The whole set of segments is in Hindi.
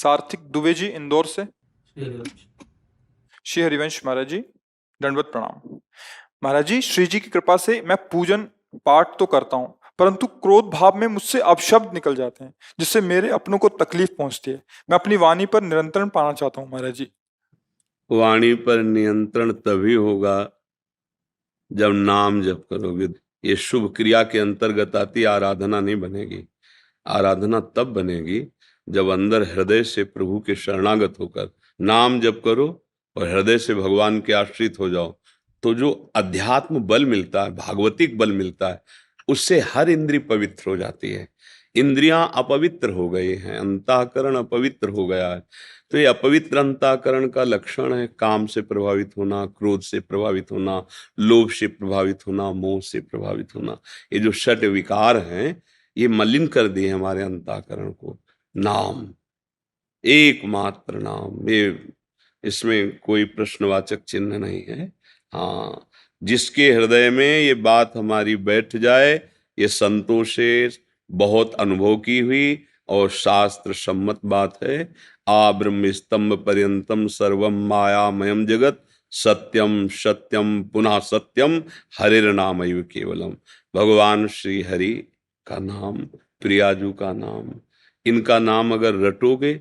सार्थिक दुबे जी इंदौर से। श्री हरिवंश महाराज जी, दंडवत प्रणाम। महाराज जी, श्री जी की कृपा से मैं पूजन पाठ तो करता हूँ, परंतु क्रोध भाव में मुझसे अपशब्द निकल जाते हैं, जिससे मेरे अपनों को तकलीफ पहुंचती है। मैं अपनी वाणी पर नियंत्रण पाना चाहता हूँ महाराज जी। वाणी पर नियंत्रण तभी होगा जब नाम जप करोगे। ये शुभ क्रिया के अंतर्गत आती, आराधना नहीं बनेगी। आराधना तब बनेगी जब अंदर हृदय से प्रभु के शरणागत होकर नाम जप करो और हृदय से भगवान के आश्रित हो जाओ। तो जो अध्यात्म बल मिलता है, भागवतिक बल मिलता है, उससे हर इंद्रिय पवित्र हो जाती है। इंद्रियां अपवित्र हो गई हैं, अंतःकरण अपवित्र हो गया है। तो ये अपवित्र अंतःकरण का लक्षण है काम से प्रभावित होना, क्रोध से प्रभावित होना, लोभ से प्रभावित होना, मोह से प्रभावित होना। ये जो षट विकार हैं, ये मलिन कर दिए हमारे अंतःकरण को। नाम, एकमात्र नाम, ये इसमें कोई प्रश्नवाचक चिन्ह नहीं है। हाँ, जिसके हृदय में ये बात हमारी बैठ जाए, ये संतों से बहुत अनुभव की हुई और शास्त्र सम्मत बात है। आ ब्रह्म स्तंभ पर्यंतम सर्वम मायामयम जगत, सत्यम सत्यम पुनः सत्यम, हरिर नामैव केवलम। भगवान श्री हरि का नाम, प्रियाजू का नाम, इनका नाम अगर रटोगे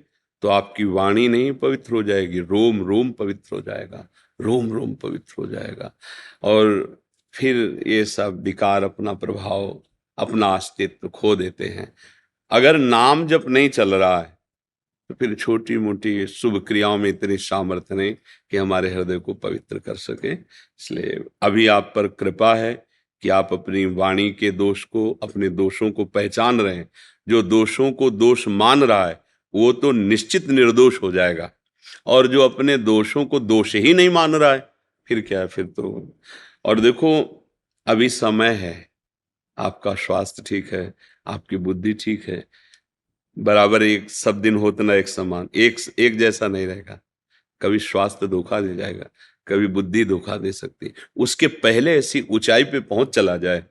तो आपकी वाणी नहीं पवित्र हो जाएगी, रोम रोम पवित्र हो जाएगा, रोम रोम पवित्र हो जाएगा। और फिर ये सब विकार अपना प्रभाव, अपना अस्तित्व खो देते हैं। अगर नाम जप नहीं चल रहा है तो फिर छोटी मोटी शुभ क्रियाओं में इतनी सामर्थ्य नहीं कि हमारे हृदय को पवित्र कर सके। इसलिए अभी आप पर कृपा है कि आप अपनी वाणी के दोष को, अपने दोषों को पहचान रहे हैं। जो दोषों को दोष मान रहा है वो तो निश्चित निर्दोष हो जाएगा, और जो अपने दोषों को दोष ही नहीं मान रहा है फिर क्या है, फिर तो। और देखो, अभी समय है, आपका स्वास्थ्य ठीक है, आपकी बुद्धि ठीक है, बराबर एक सब दिन होते ना एक समान, एक जैसा नहीं रहेगा। कभी स्वास्थ्य धोखा दे जाएगा, कभी बुद्धि धोखा दे सकती है। उसके पहले ऐसी ऊंचाई पे पहुंच चला जाए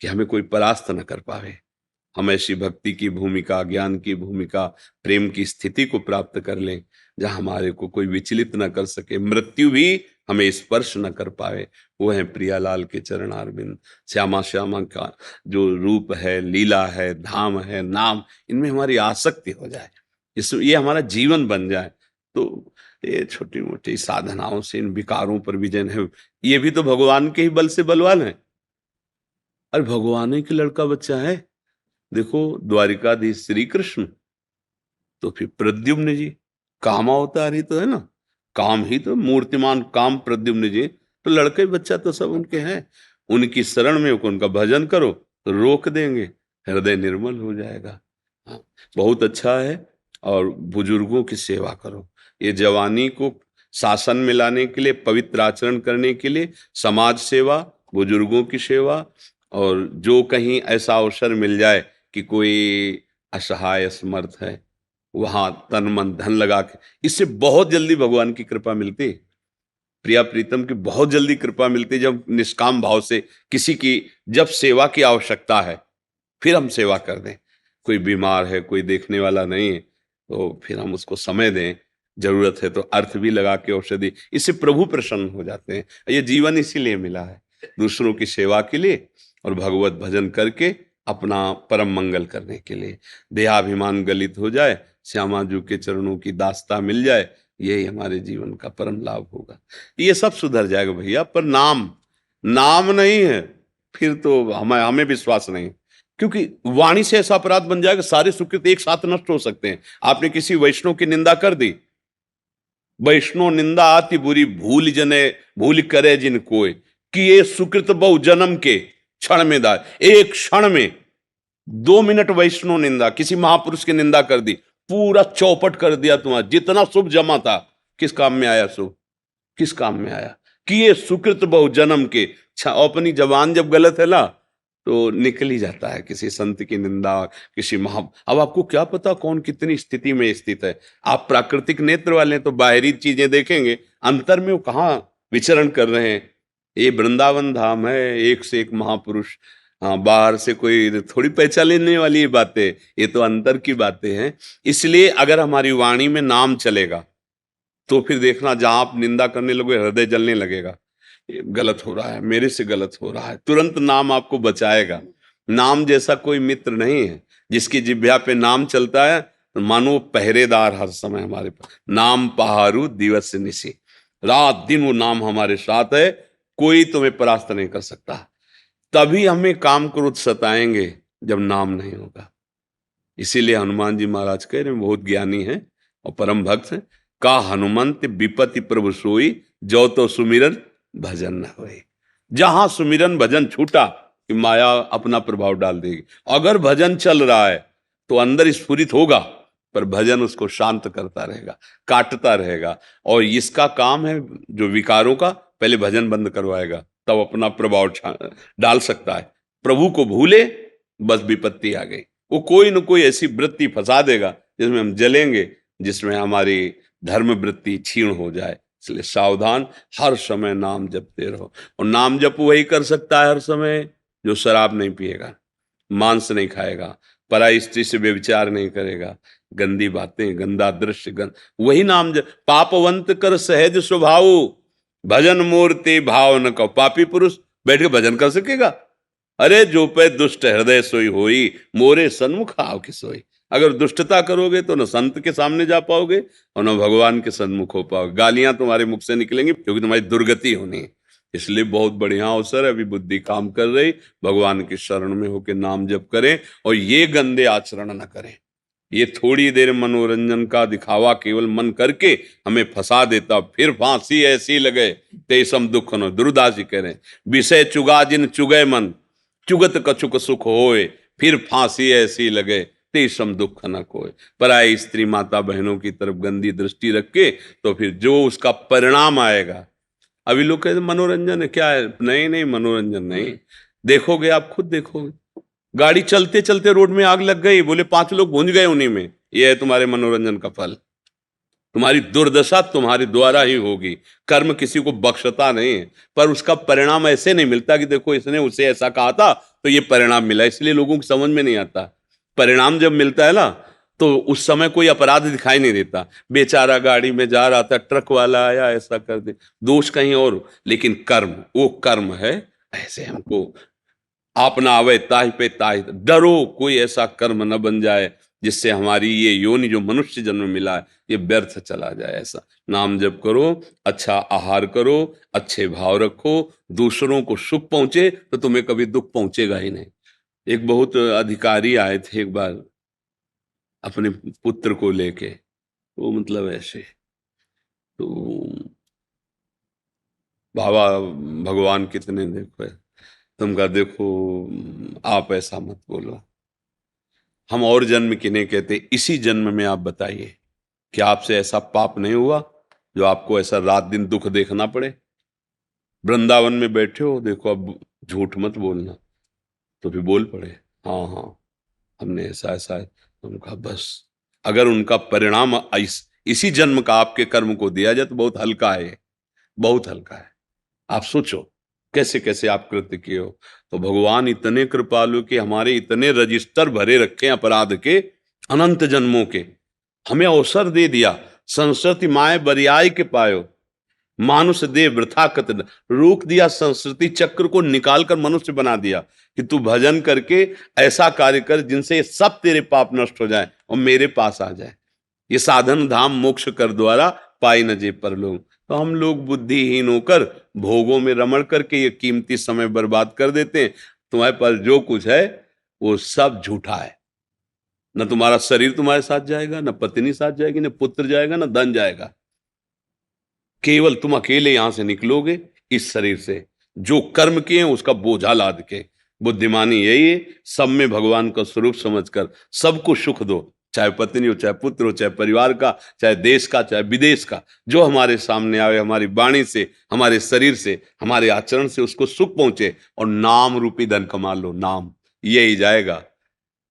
कि हमें कोई परास्त न कर पावे। हम ऐसी भक्ति की भूमिका, ज्ञान की भूमिका, प्रेम की स्थिति को प्राप्त कर लें जहां हमारे को कोई विचलित न कर सके, मृत्यु भी हमें स्पर्श न कर पाए। वो है प्रियालाल के चरणारविंद। श्यामा श्यामा का जो रूप है, लीला है, धाम है, नाम, इनमें हमारी आसक्ति हो जाए, ये हमारा जीवन बन जाए। तो ये छोटी मोटी साधनाओं से इन विकारों पर विजय है। ये भी तो भगवान के ही बल से बलवान है। अरे भगवान ही के लड़का बच्चा है। देखो, द्वारिकाधीश श्री कृष्ण, तो फिर प्रद्युम्न जी कामावतारी तो है ना, काम ही तो, मूर्तिमान काम प्रद्युम्न जी, तो लड़के बच्चा तो सब उनके हैं। उनकी शरण में उनका भजन करो तो रोक देंगे, हृदय निर्मल हो जाएगा। हाँ, बहुत अच्छा है। और बुजुर्गों की सेवा करो। ये जवानी को शासन में लाने के लिए, पवित्र आचरण करने के लिए समाज सेवा, बुजुर्गों की सेवा, और जो कहीं ऐसा अवसर मिल जाए कि कोई असहाय असमर्थ है, वहां तन मन धन लगा के, इससे बहुत जल्दी भगवान की कृपा मिलती है। प्रिया प्रीतम की बहुत जल्दी कृपा मिलती है जब निष्काम भाव से किसी की, जब सेवा की आवश्यकता है फिर हम सेवा कर दें। कोई बीमार है, कोई देखने वाला नहीं है, तो फिर हम उसको समय दें। जरूरत है तो अर्थ भी लगा के औषधि, इससे प्रभु प्रसन्न हो जाते हैं। ये जीवन इसीलिए मिला है, दूसरों की सेवा के लिए और भगवत भजन करके अपना परम मंगल करने के लिए। देहाभिमान गलित हो जाए, श्यामा जी के चरणों की दास्ता मिल जाए, यही हमारे जीवन का परम लाभ होगा। ये सब सुधर जाएगा भैया, पर नाम, नाम नहीं है फिर तो हमें विश्वास नहीं। क्योंकि वाणी से ऐसा अपराध बन जाएगा, सारे सुकृत एक साथ नष्ट हो सकते हैं। आपने किसी वैष्णव की निंदा कर दी, वैष्णव निंदा आती बुरी, भूल जने भूल करे जिन कोय, कि ये सुकृत बहु जन्म के क्षण में दाय। एक क्षण में 2 मिनट वैष्णव निंदा, किसी महापुरुष की निंदा कर दी, पूरा चौपट कर दिया तुम्हारा जितना शुभ जमा था। किस काम में आया शुभ, किस काम में आया? कि ये सुकृत बहु जन्म के। अपनी जबान जब गलत है ना तो निकल ही जाता है किसी संत की निंदा, किसी महा। अब आपको क्या पता कौन कितनी स्थिति में स्थित है। आप प्राकृतिक नेत्र वाले तो बाहरी चीजें देखेंगे, अंतर में वो कहाँ विचरण कर रहे हैं। ये वृंदावन धाम है, एक से एक महापुरुष हाँ, बाहर से कोई थोड़ी पहचान लेने वाली ये बातें, ये तो अंतर की बातें हैं। इसलिए अगर हमारी वाणी में नाम चलेगा तो फिर देखना, जहां आप निंदा करने लगोगे हृदय जलने लगेगा, ये गलत हो रहा है, मेरे से गलत हो रहा है, तुरंत नाम आपको बचाएगा। नाम जैसा कोई मित्र नहीं है। जिसकी जिह्वा पे नाम चलता है तो मानो वो पहरेदार हर समय हमारे पास। नाम पहारू दिवस निशी, रात दिन वो नाम हमारे साथ है, कोई तुम्हें परास्त नहीं कर सकता। तभी हमें काम क्रोध सताएंगे जब नाम नहीं होगा। इसीलिए हनुमान जी महाराज कह रहे हैं, बहुत ज्ञानी हैं और परम भक्त हैं। का हनुमंत विपत्ति प्रभु सोई, जो तो सुमिरन भजन न होए। जहां सुमिरन भजन छूटा कि माया अपना प्रभाव डाल देगी। अगर भजन चल रहा है तो अंदर स्फुरित होगा, पर भजन उसको शांत करता रहेगा, काटता रहेगा। और इसका काम है जो विकारों का, पहले भजन बंद करवाएगा, तब अपना प्रभाव डाल सकता है। प्रभु को भूले बस विपत्ति आ गई। वो कोई न कोई ऐसी वृत्ति फंसा देगा जिसमें हम जलेंगे, जिसमें हमारी धर्म वृत्ति क्षीण हो जाए। इसलिए सावधान, हर समय नाम जपते रहो। और नाम जप वही कर सकता है हर समय जो शराब नहीं पिएगा, मांस नहीं खाएगा, पराई स्त्री से व्यभिचार नहीं करेगा, गंदी बातें, गंदा दृश्य, वही नाम जप। पापवंत कर सहज स्वभाव, भजन मूर्ति भाव न कहो। पापी पुरुष बैठ के भजन कर सकेगा? अरे जो पे दुष्ट हृदय सोई होई, मोरे सन्मुख आव की सोई। अगर दुष्टता करोगे तो न संत के सामने जा पाओगे और न भगवान के सन्मुख हो पाओगे। गालियां तुम्हारे मुख से निकलेंगी क्योंकि तुम्हारी दुर्गति होनी है। इसलिए बहुत बढ़िया अवसर है, अभी बुद्धि काम कर रही, भगवान की शरण में होकर नाम जप करें और ये गंदे आचरण न करें। ये थोड़ी देर मनोरंजन का दिखावा केवल मन करके हमें फंसा देता, फिर फांसी ऐसी लगे तेसम दुख न। दुर्दास जी कह रहे हैं, विषय चुगा जिन चुगे मन, चुगत कछुक सुख होए, फिर फांसी ऐसी लगे तेसम दुख न कोय। पराई स्त्री माता बहनों की तरफ गंदी दृष्टि रख के तो फिर जो उसका परिणाम आएगा। अभी लोग कहते मनोरंजन है, क्या है? नहीं नहीं, मनोरंजन नहीं। देखोगे, आप खुद देखोगे, गाड़ी चलते चलते रोड में आग लग गई, बोले 5 लोग भूंज गए उन्हीं में। यह है तुम्हारे मनोरंजन का फल। तुम्हारी दुर्दशा तुम्हारे द्वारा ही होगी। कर्म किसी को बख्शता नहीं है, पर उसका परिणाम ऐसे नहीं मिलता कि देखो इसने उसे ऐसा कहा था तो ये परिणाम मिला। इसलिए लोगों को समझ में नहीं आता। परिणाम जब मिलता है ना तो उस समय कोई अपराध दिखाई नहीं देता। बेचारा गाड़ी में जा रहा था, ट्रक वाला आया, ऐसा कर दे, दोष कहीं और। लेकिन कर्म, वो कर्म है, ऐसे हमको आप ना आवे ताहि पे ताहि। डरो कोई ऐसा कर्म न बन जाए जिससे हमारी ये योनि जो मनुष्य जन्म मिला है ये व्यर्थ चला जाए। ऐसा नाम जप करो, अच्छा आहार करो, अच्छे भाव रखो, दूसरों को सुख पहुंचे तो तुम्हें कभी दुख पहुंचेगा ही नहीं। एक बहुत अधिकारी आए थे एक बार अपने पुत्र को लेके, वो मतलब ऐसे, तो बाबा भगवान कितने देखो है, तुम कहा देखो आप ऐसा मत बोलो, हम और जन्म किन्हें कहते, इसी जन्म में आप बताइए कि आपसे ऐसा पाप नहीं हुआ जो आपको ऐसा रात दिन दुख देखना पड़े। वृंदावन में बैठे हो, देखो अब झूठ मत बोलना। तो फिर बोल पड़े, हाँ हाँ हमने ऐसा ऐसा है। तो उनका बस, अगर उनका परिणाम इसी जन्म का आपके कर्म को दिया जाए तो बहुत हल्का है, बहुत हल्का है। आप सोचो कैसे कैसे आप कृत्य किए हो। तो भगवान इतने कृपालु कि हमारे इतने रजिस्टर भरे रखे अपराध के, अनंत जन्मों के, हमें अवसर दे दिया। संस्कृति माए बरियाई के पायो, मानुष दे वृथा कत, रोक दिया संस्कृति चक्र को, निकाल कर मनुष्य बना दिया कि तू भजन करके ऐसा कार्य कर जिनसे सब तेरे पाप नष्ट हो जाए और मेरे पास आ जाए। ये साधन धाम मोक्ष कर द्वारा पाई न जे परलोक। तो हम लोग बुद्धिहीन होकर भोगों में रमण करके ये कीमती समय बर्बाद कर देते हैं। तुम्हारे पास जो कुछ है वो सब झूठा है। न तुम्हारा शरीर तुम्हारे साथ जाएगा, न पत्नी साथ जाएगी, न पुत्र जाएगा, न धन जाएगा। केवल तुम अकेले यहां से निकलोगे इस शरीर से, जो कर्म किए उसका बोझा लाद के। बुद्धिमानी यही है, सब में भगवान का स्वरूप समझकर सबको सुख दो, चाहे पत्नी हो, चाहे पुत्र हो, चाहे परिवार का, चाहे देश का, चाहे विदेश का। जो हमारे सामने आवे, हमारी वाणी से, हमारे शरीर से, हमारे आचरण से उसको सुख पहुंचे और नाम रूपी धन कमा लो। नाम यही जाएगा।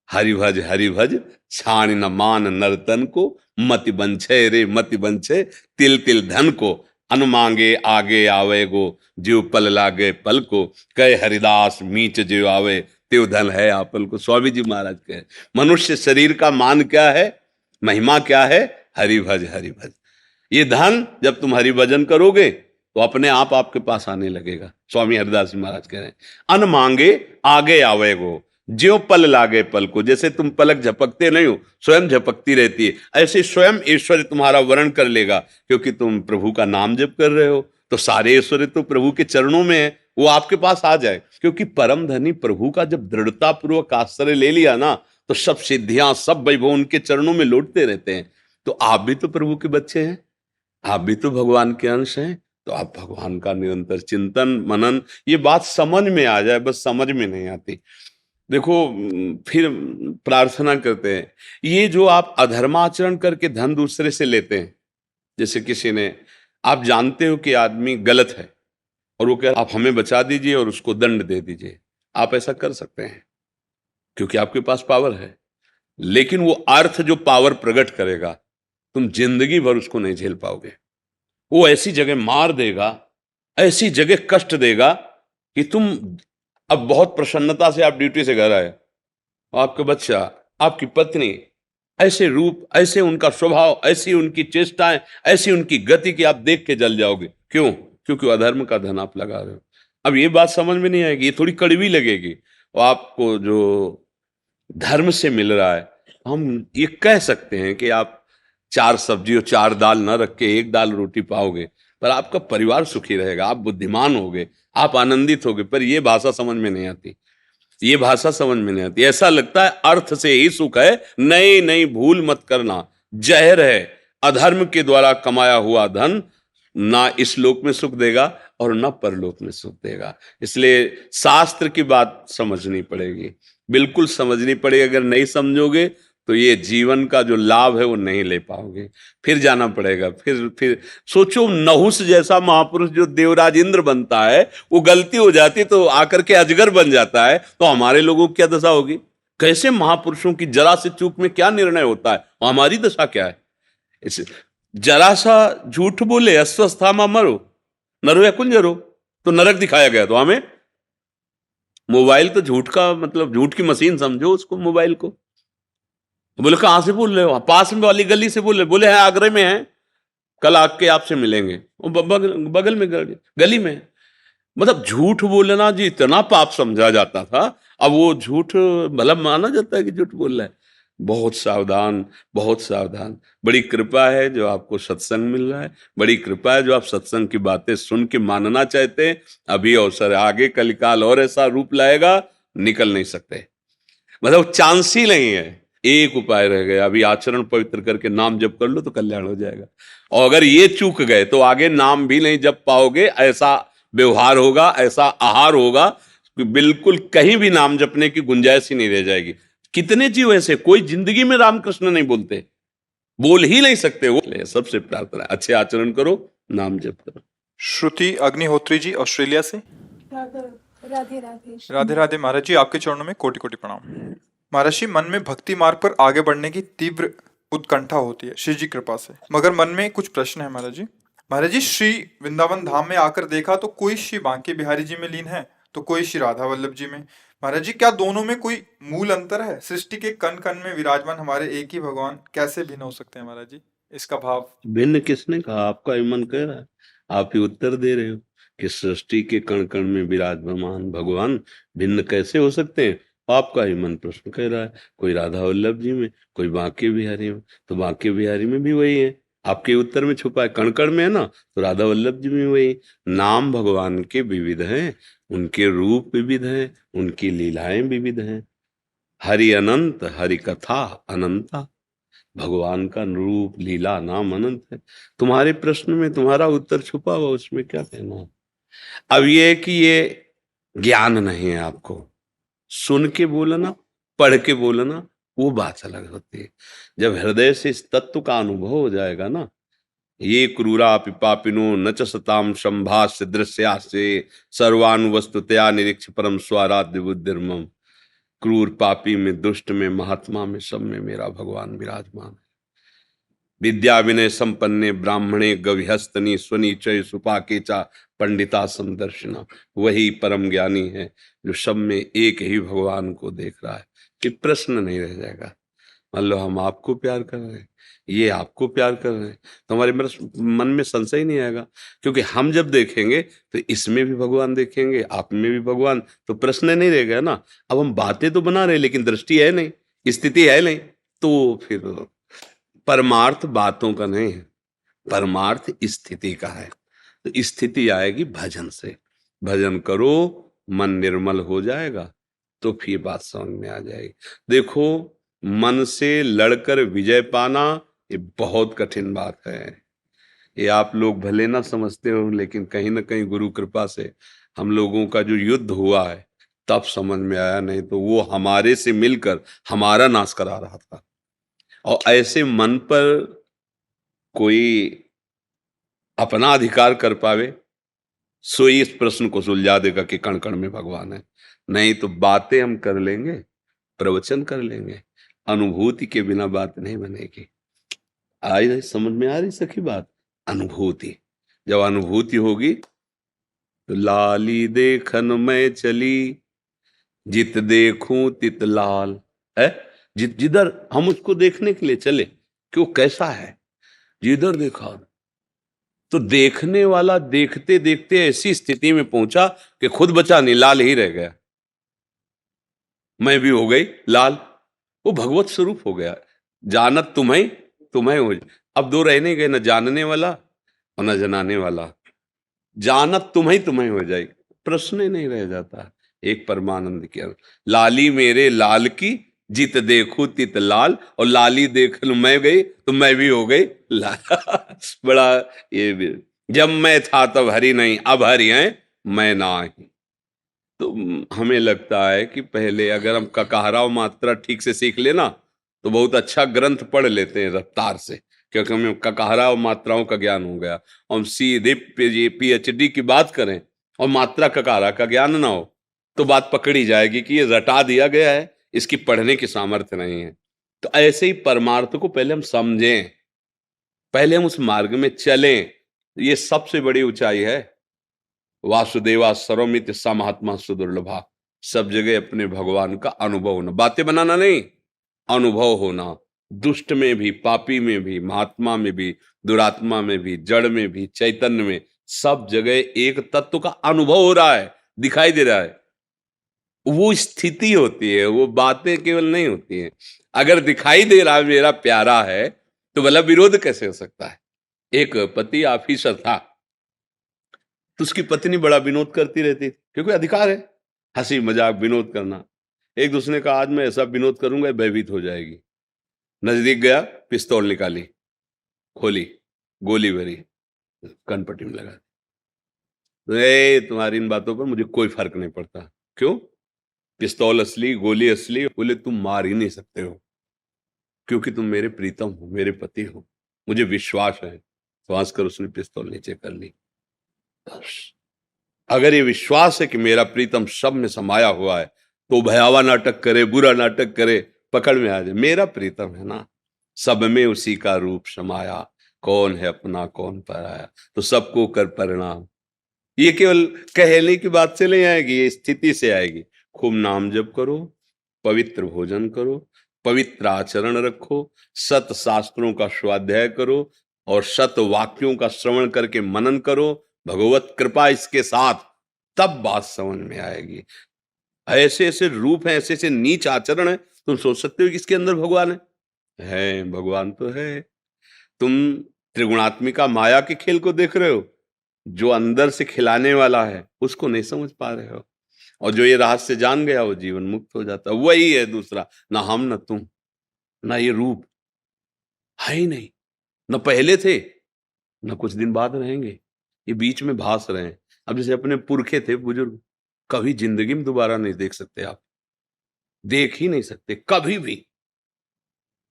हरि भज छाण न मान नर्तन को, मति बंछे रे मति बंछे, तिल तिल धन को, अनुमांगे आगे आवे गो, जीव पल लागे पल को, कह हरिदास मीच जीव आवे, त्यो धन है आपल को। स्वामी जी महाराज कहे मनुष्य शरीर का मान क्या है, महिमा क्या है, हरि भज हरि भज। ये धन जब तुम हरि भजन करोगे तो अपने आप आपके पास आने लगेगा। स्वामी हरिदास जी महाराज कह रहे हैं अन मांगे आगे आवेगो, ज्यों पल लागे पल को। जैसे तुम पलक झपकते नहीं हो, स्वयं झपकती रहती है, ऐसे स्वयं ऐश्वर्य तुम्हारा वर्ण कर लेगा। क्योंकि तुम प्रभु का नाम जप कर रहे हो तो सारे ऐश्वर्य तो प्रभु के चरणों में है, वो आपके पास आ जाए। क्योंकि परम धनी प्रभु का जब दृढ़ता पूर्वक आश्रय ले लिया ना, तो सब सिद्धियां सब वैभव उनके चरणों में लौटते रहते हैं। तो आप भी तो प्रभु के बच्चे हैं, आप भी तो भगवान के अंश हैं। तो आप भगवान का निरंतर चिंतन मनन, ये बात समझ में आ जाए, बस समझ में नहीं आती। देखो फिर प्रार्थना करते हैं, ये जो आप अधर्माचरण करके धन दूसरे से लेते हैं, जैसे किसी ने, आप जानते हो कि आदमी गलत है और वो कह आप हमें बचा दीजिए और उसको दंड दे दीजिए, आप ऐसा कर सकते हैं क्योंकि आपके पास पावर है। लेकिन वो अर्थ जो पावर प्रकट करेगा, तुम जिंदगी भर उसको नहीं झेल पाओगे। वो ऐसी जगह मार देगा, ऐसी जगह कष्ट देगा कि तुम, अब बहुत प्रसन्नता से आप ड्यूटी से घर आए, आपका बच्चा, आपकी पत्नी, ऐसे रूप, ऐसे उनका स्वभाव, ऐसी उनकी चेष्टाएं, ऐसी उनकी गति कि आप देख के जल जाओगे। क्यों? क्योंकि अधर्म का धन आप लगा रहे हो। अब ये बात समझ में नहीं आएगी, ये थोड़ी कड़वी लगेगी। और आपको जो धर्म से मिल रहा है, हम ये कह सकते हैं कि आप 4 सब्जी और 4 दाल न रख के 1 दाल रोटी पाओगे, पर आपका परिवार सुखी रहेगा, आप बुद्धिमान होगे, आप आनंदित होगे। पर यह भाषा समझ में नहीं आती, ये भाषा समझ में नहीं आती। ऐसा लगता है अर्थ से ही सुख है। नहीं नहीं, भूल मत करना, जहर है। अधर्म के द्वारा कमाया हुआ धन ना इस लोक में सुख देगा और ना परलोक में सुख देगा। इसलिए शास्त्र की बात समझनी पड़ेगी, बिल्कुल समझनी पड़ेगी। अगर नहीं समझोगे तो ये जीवन का जो लाभ है वो नहीं ले पाओगे, फिर जाना पड़ेगा। फिर सोचो, नहुस जैसा महापुरुष जो देवराज इंद्र बनता है, वो गलती हो जाती तो आकर के अजगर बन जाता है, तो हमारे लोगों की क्या दशा होगी? कैसे महापुरुषों की जरा से चूक में क्या निर्णय होता है, हमारी दशा क्या है? इसे जरा सा झूठ बोले अस्वस्थामा मरो, नरो या कुंजरो, तो नरक दिखाया गया। तो हमें मोबाइल तो झूठ का मतलब झूठ की मशीन समझो उसको, मोबाइल को। बोले कहां से बोल रहे हो? पास में वाली गली से बोल रहे? बोले है आगरे में है, कल आके आपसे मिलेंगे। वो बगल में गली में। मतलब झूठ बोलना जी इतना पाप समझा जाता था, अब वो झूठ भला माना जाता है कि झूठ बोल रहा है। बहुत सावधान, बहुत सावधान। बड़ी कृपा है जो आपको सत्संग मिल रहा है, बड़ी कृपा है जो आप सत्संग की बातें सुन के मानना चाहते हैं। अभी अवसर है, आगे कलिकाल और ऐसा रूप लाएगा, निकल नहीं सकते, मतलब चांस ही नहीं है। एक उपाय रह गया, अभी आचरण पवित्र करके नाम जप कर लो तो कल्याण हो जाएगा। और अगर ये चूक गए तो आगे नाम भी नहीं जप पाओगे। ऐसा व्यवहार होगा, ऐसा आहार होगा कि बिल्कुल कहीं भी नाम जपने की गुंजाइश ही नहीं रह जाएगी। कितने जीव ऐसे, कोई जिंदगी में रामकृष्ण नहीं बोलते, बोल ही नहीं सकते। वो सबसे प्रार्थना है, अच्छे आचरण करो, नाम जप करो। श्रुति अग्निहोत्री जी ऑस्ट्रेलिया से। राधे राधे। राधे राधे महाराज जी, आपके चरणों में कोटि कोटि प्रणाम। महाराज जी, मन में भक्ति मार्ग पर आगे बढ़ने की तीव्र उत्कंठा होती है श्री जी कृपा से, मगर मन में कुछ प्रश्न है महाराज जी। महाराज जी, श्री वृंदावन धाम में आकर देखा तो कोई श्री बांके बिहारी जी में लीन है तो कोई श्री राधा वल्लभ जी में। महाराज जी, क्या दोनों में कोई मूल अंतर है? सृष्टि के कण कण में विराजमान हमारे एक ही भगवान कैसे भिन्न हो सकते हैं महाराज जी? इसका भाव। भिन्न किसने कहा? आपका ही मन कह रहा है, आप ही उत्तर दे रहे हो कि सृष्टि के कण कण में विराजमान भगवान भिन्न कैसे हो सकते हैं। आपका ही मन प्रश्न कह रहा है, कोई राधा वल्लभ जी में, कोई बांके बिहारी में। तो बांके बिहारी में भी वही है, आपके उत्तर में छुपा है। कण कण में है ना, तो राधा वल्लभ जी में वही। नाम भगवान के विविध हैं, उनके रूप विविध हैं, उनकी लीलाएं विविध हैं। हरि अनंत, हरि कथा अनंता। भगवान का रूप लीला नाम अनंत है। तुम्हारे प्रश्न में तुम्हारा उत्तर छुपा हुआ, उसमें क्या कहना। अब ये कि ये ज्ञान नहीं है, आपको सुन के बोलना, पढ़ के बोलना, वो बात अलग होती है। जब हृदय से इस तत्व का अनुभव हो जाएगा ना, ये क्रूरा पिपापिनो न च सताम संभाष्य दृश्यासे सर्वानुवस्तुतया निरीक्ष परम स्वाराध्य बुद्धिर्मम। क्रूर पापी में, दुष्ट में, महात्मा में, सब में मेरा भगवान विराजमान है। विद्या विनय संपन्ने ब्राह्मणे गविहस्तनी स्वनिचय सुपाकेचा पंडिता समदर्शिना। वही परम ज्ञानी है जो सब में एक ही भगवान को देख रहा है। कि प्रश्न नहीं रह जाएगा। मान लो हम आपको प्यार कर रहे हैं, ये आपको प्यार कर रहे हैं, तो हमारे मन में संशय नहीं आएगा, क्योंकि हम जब देखेंगे तो इसमें भी भगवान देखेंगे, आप में भी भगवान, तो प्रश्न नहीं रहेगा ना। अब हम बातें तो बना रहे हैं लेकिन दृष्टि है नहीं, स्थिति है नहीं, तो फिर परमार्थ बातों का नहीं है, परमार्थ स्थिति का है। तो स्थिति आएगी भजन से। भजन करो, मन निर्मल हो जाएगा, तो फिर बात समझ में आ जाएगी। देखो, मन से लड़कर विजय पाना ये बहुत कठिन बात है। ये आप लोग भले ना समझते हो, लेकिन कहीं ना कहीं गुरु कृपा से हम लोगों का जो युद्ध हुआ है तब समझ में आया, नहीं तो वो हमारे से मिलकर हमारा नाश करा रहा था। और ऐसे मन पर कोई अपना अधिकार कर पावे, सो इस प्रश्न को सुलझा देगा कि कण कण में भगवान है। नहीं तो बातें हम कर लेंगे, प्रवचन कर लेंगे, अनुभूति के बिना बात नहीं बनेगी। आज समझ में आ रही सखी बात? अनुभूति, जब अनुभूति होगी तो लाली देखन में चली, जित देखूं तित लाल है। जिधर हम उसको देखने के लिए चले कि वो कैसा है, जिधर देखा तो देखने वाला देखते देखते ऐसी स्थिति में पहुंचा कि खुद बचा नहीं, लाल ही रह गया। मैं भी हो गई लाल, वो भगवत स्वरूप हो गया। जानत तुम्हें तुम्हें हो, अब दो रह नहीं गए, न जानने वाला और न जनाने वाला। जानत तुम्हें हो जाए, प्रश्न ही नहीं रह जाता। एक परमानंद की लाली मेरे लाल की, जित देखू तित लाल, और लाली देख लूं मैं गई तो मैं भी हो गई लाल। बड़ा ये भी, जब मैं था तब हरि नहीं, अब हरि हैं मैं नाही। तो हमें लगता है कि पहले अगर हम ककाहरा मात्रा ठीक से सीख लेना तो बहुत अच्छा ग्रंथ पढ़ लेते हैं रफ्तार से, क्योंकि हमें ककाहरा और मात्राओं का ज्ञान हो गया। हम सीधे PhD की बात करें और मात्रा ककाहरा का ज्ञान ना हो तो बात पकड़ी जाएगी कि ये रटा दिया गया है, इसकी पढ़ने की सामर्थ्य नहीं है। तो ऐसे ही परमार्थ को पहले हम समझें, पहले हम उस मार्ग में चलें। ये सबसे बड़ी ऊंचाई है। वासुदेवा सर्वमित सा महात्मा सुदुर्लभा। सब जगह अपने भगवान का अनुभव होना, बातें बनाना नहीं, अनुभव होना। दुष्ट में भी, पापी में भी, महात्मा में भी, दुरात्मा में भी, जड़ में भी, चैतन्य में, सब जगह एक तत्व का अनुभव हो रहा है, दिखाई दे रहा है। वो स्थिति होती है, वो बातें केवल नहीं होती हैं। अगर दिखाई दे रहा है मेरा प्यारा है तो भला विरोध कैसे हो सकता है? एक पति ऑफिसर था, तो उसकी पत्नी बड़ा विनोद करती रहती थी, क्योंकि अधिकार है हंसी मजाक विनोद करना। एक दूसरे ने कहा आज मैं ऐसा विनोद करूंगा भयभीत हो जाएगी। नजदीक गया, पिस्तौल निकाली, खोली, गोली भरी, कनपट्टी में लगा दी। तुम्हारी इन बातों पर मुझे कोई फर्क नहीं पड़ता। क्यों? पिस्तौल असली, गोली असली। बोले तुम मार ही नहीं सकते हो, क्योंकि तुम मेरे प्रीतम हो, मेरे पति हो, मुझे विश्वास है। तो हंस कर उसने पिस्तौल नीचे कर ली। अगर ये विश्वास है कि मेरा प्रीतम सब में समाया हुआ है तो भयावा नाटक करे, बुरा नाटक करे, पकड़ में आ जाए। मेरा प्रीतम है ना, सब में उसी का रूप समाया, कौन है अपना कौन पराया, तो सबको कर परिणाम। ये केवल कहने की बात से नहीं आएगी, ये स्थिति से आएगी। खूब नाम जप करो, पवित्र भोजन करो, पवित्र आचरण रखो, सत शास्त्रों का स्वाध्याय करो और सत वाक्यों का श्रवण करके मनन करो, भगवत कृपा इसके साथ, तब बात समझ में आएगी। ऐसे ऐसे रूप हैं, ऐसे ऐसे नीच आचरण है, तुम सोच सकते हो कि इसके अंदर भगवान है भगवान तो है। तुम त्रिगुणात्मिका माया के खेल को देख रहे हो, जो अंदर से खिलाने वाला है उसको नहीं समझ पा रहे हो, और जो ये रहस्य जान गया वो जीवन मुक्त हो जाता। वही है दूसरा, ना हम ना तुम, ना ये रूप है ही नहीं, न पहले थे न कुछ दिन बाद रहेंगे, ये बीच में भास रहे हैं। अब जैसे अपने पुरखे थे बुजुर्ग, कभी जिंदगी में दोबारा नहीं देख सकते, आप देख ही नहीं सकते कभी भी।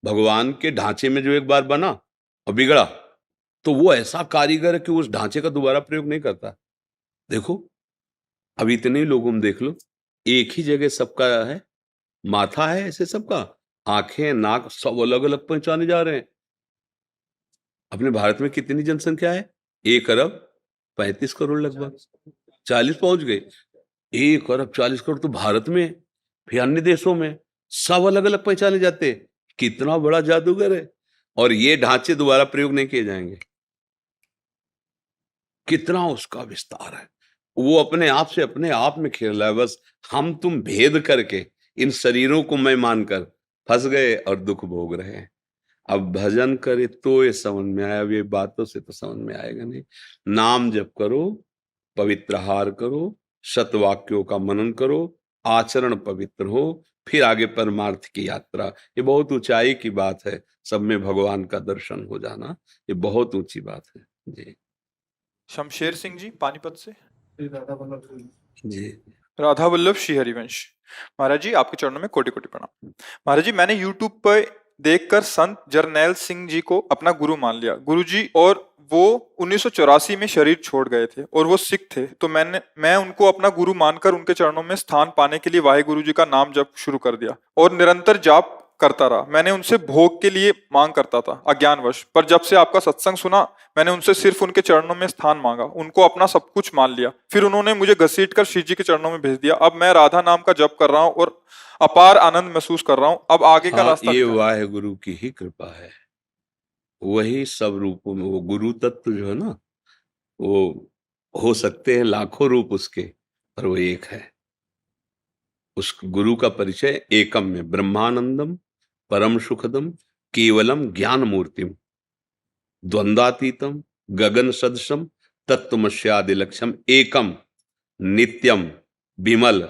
भगवान के ढांचे में जो एक बार बना और बिगड़ा तो वो ऐसा कारीगर है कि उस ढांचे का दोबारा प्रयोग नहीं करता। देखो अब इतने लोगों में देख लो, एक ही जगह सबका है, माथा है ऐसे सबका, आंखें नाक सब अलग अलग पहचाने जा रहे हैं। अपने भारत में कितनी जनसंख्या है? 1 अरब 35 करोड़ लगभग, 40 पहुंच गए। 1 अरब 40 करोड़ तो भारत में, फिर अन्य देशों में सब अलग अलग पहचाने जाते। कितना बड़ा जादूगर है। और ये ढांचे दोबारा प्रयोग नहीं किए जाएंगे। कितना उसका विस्तार है। वो अपने आप से अपने आप में खेल रहा है। बस हम तुम भेद करके इन शरीरों को मैं मानकर फंस गए और दुख भोग रहे हैं। अब भजन करे तो ये समझ में आया। अब ये बातों से तो समझ में आएगा नहीं। नाम जप करो, पवित्र आहार करो, सतवाक्यों का मनन करो, आचरण पवित्र हो, फिर आगे परमार्थ की यात्रा। ये बहुत ऊंचाई की बात है। सब में भगवान का दर्शन हो जाना, ये बहुत ऊंची बात है जी। शमशेर सिंह जी पानीपत से। जी राधा वल्लभ श्री हरिवंश। महाराज जी आपके चरणों में कोटि कोटि प्रणाम। महाराज जी मैंने यूट्यूब पर देखकर संत जरनैल सिंह जी को अपना गुरु मान लिया। गुरु जी और वो 1984 में शरीर छोड़ गए थे और वो सिख थे, तो मैं उनको अपना गुरु मानकर उनके चरणों में स्थान पाने के लिए वाहेगुरु जी का नाम जप शुरू कर दिया और निरंतर जाप करता रहा। मैंने उनसे भोग के लिए मांग करता था अज्ञानवश, पर जब से आपका सत्संग सुना मैंने उनसे सिर्फ उनके चरणों में स्थान मांगा, उनको अपना सब कुछ मान लिया। फिर उन्होंने मुझे घसीटकर श्री जी के चरणों में भेज दिया। अब मैं राधा नाम का जप कर रहा हूँ और अपार आनंद महसूस कर रहा हूँ। अब आगे का हाँ, रास्ता ये क्या है? वाहेगुरु की ही कृपा है। वही सब रूपों में वो गुरु तत्व जो है ना, वो हो सकते हैं लाखों रूप उसके, पर वो एक है। उस गुरु का परिचय एकम में, ब्रह्मानंदम परम सुखदम केवलम ज्ञान मूर्तिम द्वंद्वातीतम गगन सदृशम तत्वमस्यादि लक्ष्यम एकम नित्यम विमल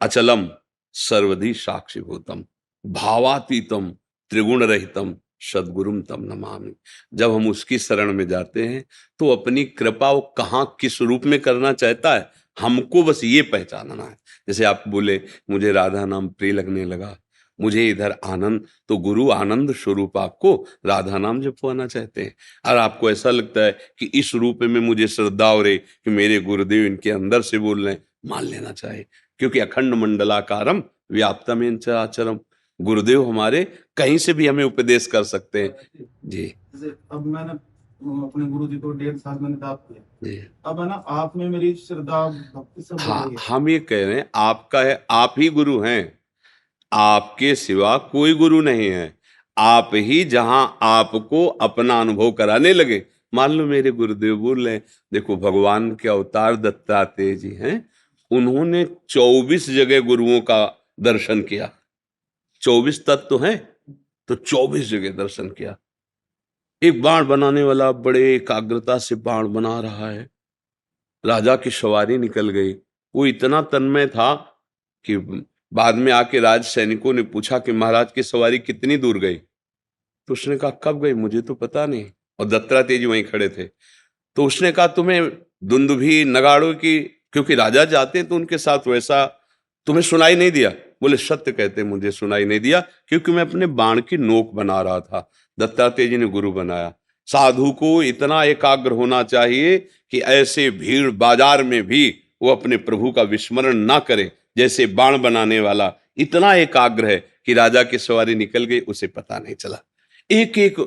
अचलम सर्वधि साक्षीभूतम भावातीतम त्रिगुण रहितम सद्गुरुम तम नमामि। जब हम उसकी शरण में जाते हैं तो अपनी कृपा वो कहाँ किस रूप में करना चाहता है, हमको बस ये पहचानना है। जैसे आप बोले मुझे राधा नाम प्रिय लगने लगा, मुझे इधर आनंद, तो गुरु आनंद स्वरूप आपको राधा नाम जपवाना चाहते हैं। और आपको ऐसा लगता है कि इस रूप में मुझे श्रद्धा हो रही कि मेरे गुरुदेव इनके अंदर से बोल रहे हैं, मान लेना चाहिए। क्योंकि अखंड मंडलाकारम व्याप्तमेन चराचरम, गुरुदेव हमारे कहीं से भी हमें उपदेश कर सकते हैं जी। जैसे अब मैंने अपने गुरु जी को 1.5 साल मैंने जाप किया जी अब है ना, आप में मेरी श्रद्धा भक्ति सब बढ़ हाँ, गई है। हम ये कह रहे हैं आपका है, आप ही गुरु हैं, आपके सिवा कोई गुरु नहीं है। आप ही जहां आपको अपना अनुभव कराने लगे, मान लो मेरे गुरुदेव बोल रहे, देखो भगवान के अवतार दत्तात्रेय जी हैं, उन्होंने 24 जगह गुरुओं का दर्शन किया। 24 तत्व हैं तो 24 जगह दर्शन किया। एक बाण बनाने वाला बड़े एकाग्रता से बाण बना रहा है, राजा की सवारी निकल गई। वो इतना तन्मय था कि बाद में आके राज सैनिकों ने पूछा कि महाराज की सवारी कितनी दूर गई, तो उसने कहा कब गई मुझे तो पता नहीं, और दत्तात्रेय जी वहीं खड़े थे। तो उसने कहा तुम्हें दुंदुभी नगाड़ों की, क्योंकि राजा जाते हैं तो उनके साथ वैसा, तुम्हें सुनाई नहीं दिया? बोले सत्य कहते मुझे सुनाई नहीं दिया, क्योंकि मैं अपने बाण की नोक बना रहा था। दत्तात्रेय जी ने गुरु बनाया। साधु को इतना एकाग्र होना चाहिए कि ऐसे भीड़ बाजार में भी वो अपने प्रभु का विस्मरण ना करे, जैसे बाण बनाने वाला इतना एकाग्र है कि राजा की सवारी निकल गई उसे पता नहीं चला। एक एक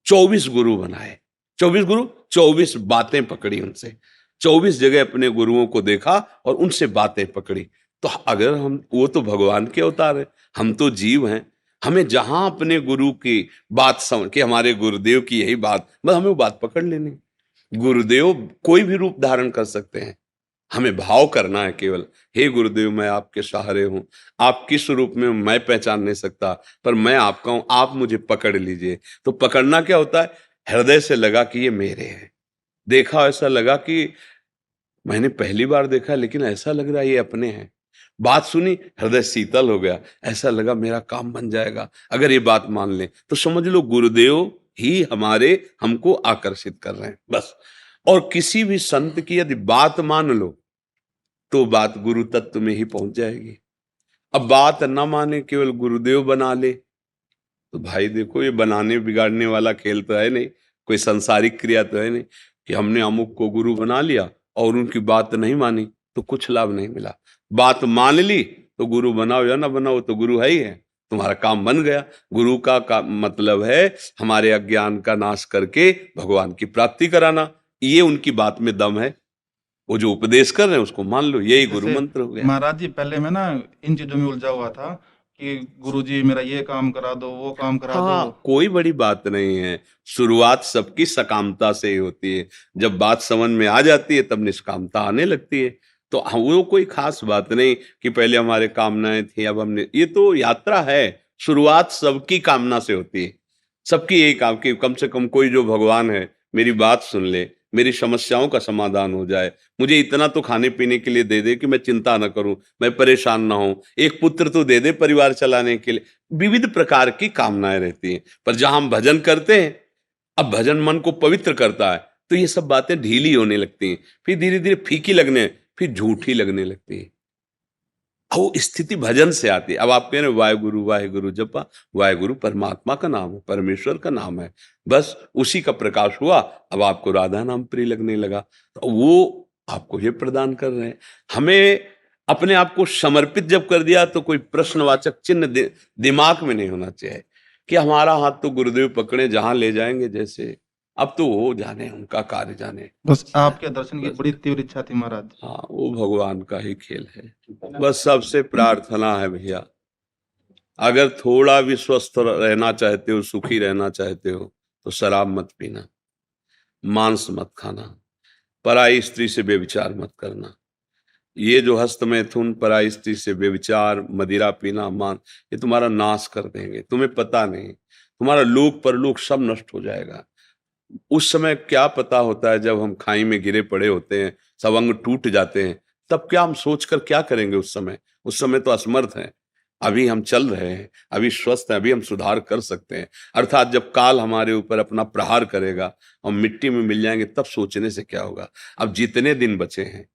24 गुरु बनाए, 24 गुरु, 24 बातें पकड़ी उनसे, 24 जगह अपने गुरुओं को देखा और उनसे बातें पकड़ी। तो अगर हम, वो तो भगवान के अवतार है, हम तो जीव हैं। हमें जहां अपने गुरु की बात समझ के, हमारे गुरुदेव की यही बात, बस हमें वो बात पकड़ लेनी। गुरुदेव कोई भी रूप धारण कर सकते हैं, हमें भाव करना है केवल, हे गुरुदेव मैं आपके सहारे हूं, आप किस रूप में मैं पहचान नहीं सकता, पर मैं आपका हूं, आप मुझे पकड़ लीजिए। तो पकड़ना क्या होता है? हृदय से लगा कि ये मेरे हैं। देखा ऐसा लगा कि मैंने पहली बार देखा, लेकिन ऐसा लग रहा है ये अपने हैं। बात सुनी, हृदय शीतल हो गया, ऐसा लगा मेरा काम बन जाएगा अगर ये बात मान लें। तो समझ लो गुरुदेव ही हमारे, हमको आकर्षित कर रहे हैं बस। और किसी भी संत की यदि बात मान लो तो बात गुरु तत्व में ही पहुंच जाएगी। अब बात ना माने, केवल गुरुदेव बना ले, तो भाई देखो ये बनाने बिगाड़ने वाला खेल तो है नहीं, कोई संसारिक क्रिया तो है नहीं कि हमने अमुक को गुरु बना लिया और उनकी बात नहीं मानी तो कुछ लाभ नहीं मिला। बात मान ली तो गुरु बनाओ या ना बनाओ तो गुरु है ही है, तुम्हारा काम बन गया। गुरु का मतलब है हमारे अज्ञान का नाश करके भगवान की प्राप्ति कराना। ये उनकी बात में दम है। वो जो उपदेश कर रहे हैं उसको मान लो, यही गुरु जैसे मंत्र हो गया। महाराज जी, पहले मैं ना इन चीजों में उलझा हुआ था कि गुरुजी मेरा ये काम करा दो, वो काम करा हाँ, दो। कोई बड़ी बात नहीं है। शुरुआत सबकी सकामता से ही होती है। जब बात समझ में आ जाती है तब निष्कामता आने लगती है। तो वो कोई खास बात नहीं कि पहले हमारे कामनाएं थी, अब हमने, ये तो यात्रा है। शुरुआत सबकी कामना से होती है। सबकी यही काम कि कम से कम कोई जो भगवान है मेरी बात सुन ले, मेरी समस्याओं का समाधान हो जाए, मुझे इतना तो खाने पीने के लिए दे दे कि मैं चिंता न करूं, मैं परेशान ना हूं, एक पुत्र तो दे दे परिवार चलाने के लिए। विविध प्रकार की कामनाएं रहती हैं। पर जहां हम भजन करते हैं, अब भजन मन को पवित्र करता है, तो ये सब बातें ढीली होने लगती हैं, फिर धीरे धीरे फीकी लगने, फिर झूठी लगने लगती है। वो स्थिति भजन से आती है। अब आप कह रहे वाहे गुरु जपा, वाहे गुरु परमात्मा का नाम है, परमेश्वर का नाम है, बस उसी का प्रकाश हुआ, अब आपको राधा नाम प्रिय लगने लगा। तो वो आपको ये प्रदान कर रहे हैं। हमें अपने आप को समर्पित जब कर दिया तो कोई प्रश्नवाचक चिन्ह दिमाग में नहीं होना चाहिए कि हमारा हाथ तो गुरुदेव पकड़े, जहां ले जाएंगे जैसे। अब तो वो जाने, उनका कार्य जाने। बस आपके दर्शन की बड़ी तीव्र इच्छा थी महाराज। हाँ, वो भगवान का ही खेल है। बस सबसे प्रार्थना है भैया, अगर थोड़ा भी स्वस्थ रहना चाहते हो, सुखी रहना चाहते हो, तो शराब मत पीना, मांस मत खाना, पराई स्त्री से व्यभिचार मत करना। ये जो हस्त मैथुन, पराई स्त्री से व्यभिचार, मदिरा पीना, ये तुम्हारा नाश कर देंगे। तुम्हें पता नहीं, तुम्हारा लोक परलोक सब नष्ट हो जाएगा। उस समय क्या पता होता है, जब हम खाई में गिरे पड़े होते हैं, सब अंग टूट जाते हैं, तब क्या हम सोचकर क्या करेंगे उस समय? उस समय तो असमर्थ हैं। अभी हम चल रहे हैं, अभी स्वस्थ हैं, अभी हम सुधार कर सकते हैं। अर्थात जब काल हमारे ऊपर अपना प्रहार करेगा, हम मिट्टी में मिल जाएंगे, तब सोचने से क्या होगा। अब जितने दिन बचे हैं,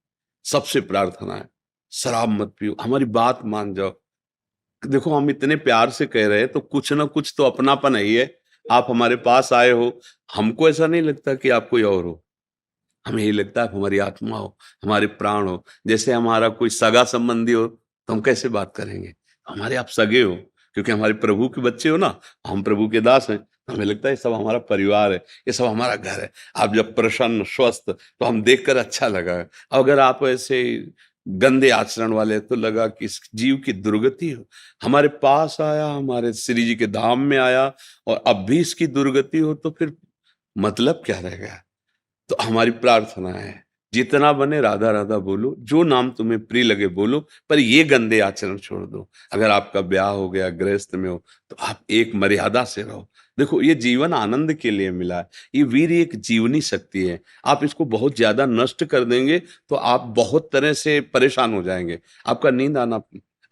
सबसे प्रार्थना है शराब मत पियो, हमारी बात मान जाओ। देखो, हम इतने प्यार से कह रहे हैं तो कुछ ना कुछ तो अपनापन है ही है। आप हमारे पास आए हो, हमको ऐसा नहीं लगता कि आप कोई और हो, हमें यही लगता है आप हमारी आत्मा हो, हमारे प्राण हो। जैसे हमारा कोई सगा संबंधी हो तो हम कैसे बात करेंगे? हमारे आप सगे हो, क्योंकि हमारे प्रभु के बच्चे हो ना, हम प्रभु के दास हैं। हमें लगता है ये सब हमारा परिवार है, ये सब हमारा घर है। आप जब प्रसन्न स्वस्थ, तो हम देखकर अच्छा लगा। अगर आप ऐसे गंदे आचरण वाले, तो लगा कि इस जीव की दुर्गति हो। हमारे पास आया, हमारे श्री जी के धाम में आया, और अब भी इसकी दुर्गति हो, तो फिर मतलब क्या रह गया? तो हमारी प्रार्थना है, जितना बने राधा राधा बोलो, जो नाम तुम्हें प्रिय लगे बोलो, पर ये गंदे आचरण छोड़ दो। अगर आपका ब्याह हो गया, गृहस्थ में हो, तो आप एक मर्यादा से रहो। देखो, ये जीवन आनंद के लिए मिला है। ये वीर एक जीवनी शक्ति है। आप इसको बहुत ज्यादा नष्ट कर देंगे तो आप बहुत तरह से परेशान हो जाएंगे। आपका नींद आना,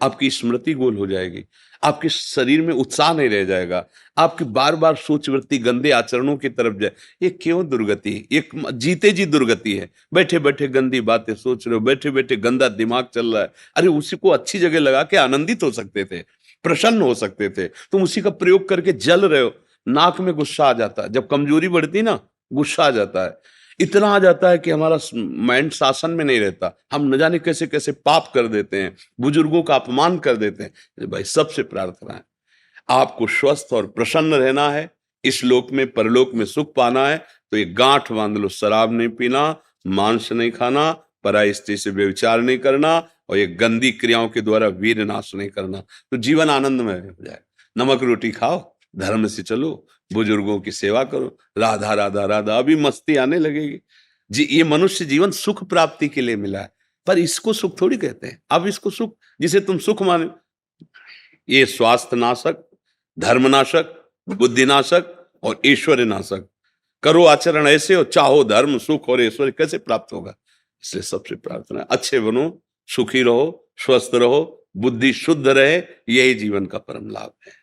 आपकी स्मृति गोल हो जाएगी, आपके शरीर में उत्साह नहीं रह जाएगा, आपकी बार बार सोच वृत्ति गंदे आचरणों की तरफ जाए। ये क्यों दुर्गति? एक जीते जी दुर्गति है। बैठे बैठे गंदी बातें सोच रहे हो, बैठे बैठे गंदा दिमाग चल रहा है। अरे उसी को अच्छी जगह लगा के आनंदित हो सकते थे, प्रसन्न हो सकते थे। तुम उसी का प्रयोग करके जल रहे हो। नाक में गुस्सा आ जाता है, जब कमजोरी बढ़ती ना, गुस्सा आ जाता है। इतना आ जाता है कि हमारा माइंड शासन में नहीं रहता। हम न जाने कैसे कैसे पाप कर देते हैं, बुजुर्गों का अपमान कर देते हैं। भाई, सबसे प्रार्थना है, आपको स्वस्थ और प्रसन्न रहना है, इस लोक में परलोक में सुख पाना है, तो ये गांठ बांध लो, शराब नहीं पीना, मांस नहीं खाना, पराई स्त्री से व्यभिचार नहीं करना, और ये गंदी क्रियाओं के द्वारा वीर नाश नहीं करना, तो जीवन आनंदमय हो जाए। नमक रोटी खाओ, धर्म से चलो, बुजुर्गों की सेवा करो, राधा राधा राधा, अभी मस्ती आने लगेगी जी। ये मनुष्य जीवन सुख प्राप्ति के लिए मिला है, पर इसको सुख थोड़ी कहते हैं। अब इसको सुख जिसे तुम सुख माने, ये स्वास्थ्य नाशक, धर्मनाशक, बुद्धिनाशक और ऐश्वर्य नाशक। करो आचरण ऐसे हो, चाहो धर्म सुख और ऐश्वर्य कैसे प्राप्त होगा? इसलिए सबसे प्रार्थना है, अच्छे बनो, सुखी रहो, स्वस्थ रहो, बुद्धि शुद्ध रहे, यही जीवन का परम लाभ है।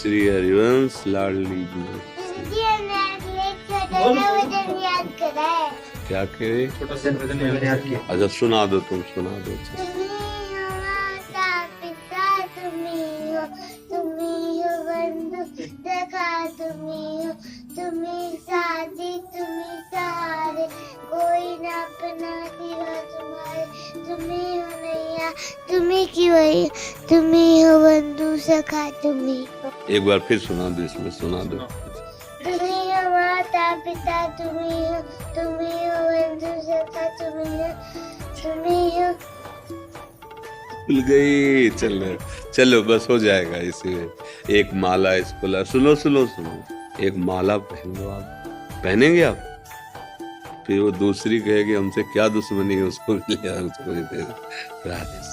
श्री हरिवंश लाडली जी। जी हमने एक छोटा वजन याद करा है। क्या कहे? अच्छा सुना दो, तुम सुना दो। तुम्ही हो माता पिता, तुम्ही हो बंधु सखा, तुम्ही साथी, तुम्ही सहारे, कोई ना अपना सिवा तुम्हारे, तुम्ही हो नैया, तुम्ही की वही, तुम्ही हो बंधु सखा, तुम्ही हो। एक बार फिर सुना दो, इसमें सुना दो। तुम्ही हो माता पिता, तुम्ही हो बंधु सखा, तुम्ही हो। भूल गई। चलो चलो बस हो जाएगा इसी में। एक माला इसको सुनो सुनो सुनो, एक माला पहन लो आप। पहनेंगे आप? फिर वो दूसरी कहेगी हमसे क्या दुश्मनी है, उसको भी ले और उसको भी दे दो। राधे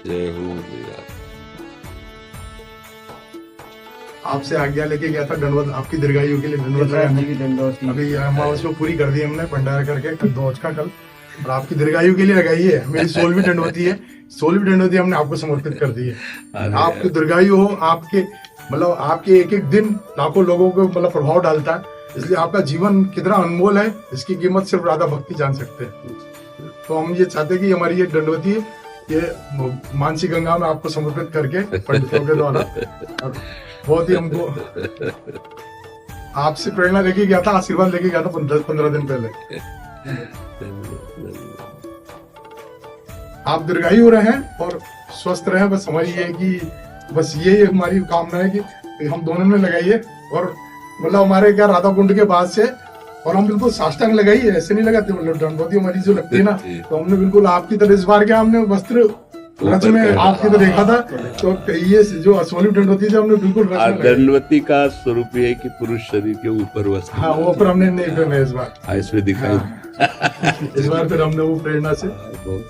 जय हो भैया। आपसे आज्ञा लेके गया था दंडवत, आपकी दीर्घायु के लिए दंडवत लगाने। अभी अमावस को पूरी कर दी हमने भंडारा करके, कल दोज का कल, और आपकी दीर्घायु के लिए लगाई है। मेरी 16वीं दंडवती है, 16वीं दंडवती हमने आपको समर्पित कर दी है। आपकी दीर्घायु हो, आपके मतलब आपके एक एक दिन लाखों लोगों को मतलब प्रभाव डालता है, इसलिए आपका जीवन कितना अनमोल है, इसकी कीमत सिर्फ राधा भक्ति जान सकते हैं। तो हम ये चाहते हैं कि हमारी ये दंडवती है, ये मानसी गंगा में आपको समर्पित करके पंडितों के द्वारा, और बहुत ही हमको आपसे प्रेरणा लेके गया था, आशीर्वाद लेके गया था 15 दिन पहले। आप दीर्घायु रहे और स्वस्थ रहे, बस हमारी ये है कि बस यही हमारी कामना है कि हम दोनों ने लगाइए। और मतलब हमारे क्या राधा कुंड के बाद से, और हम बिल्कुल साष्टांग लगाई है, ऐसे नहीं लगाते, मतलब दंडवती हमारी जो लगती है ना, तो हमने बिल्कुल आपकी तरह इस बार क्या हमने वस्त्र रच में आपकी तरह देखा था, तो ये जो 16वीं दंडवती थी हमने बिल्कुल रच में लगाई। दंडवती का स्वरूप है कि पुरुष शरीर के ऊपर वस्त्र। हाँ, वो पर हमने नहीं पहना इस बार। इसमें दिखाई इस बार फिर हमने वो प्रेरणा से बहुत।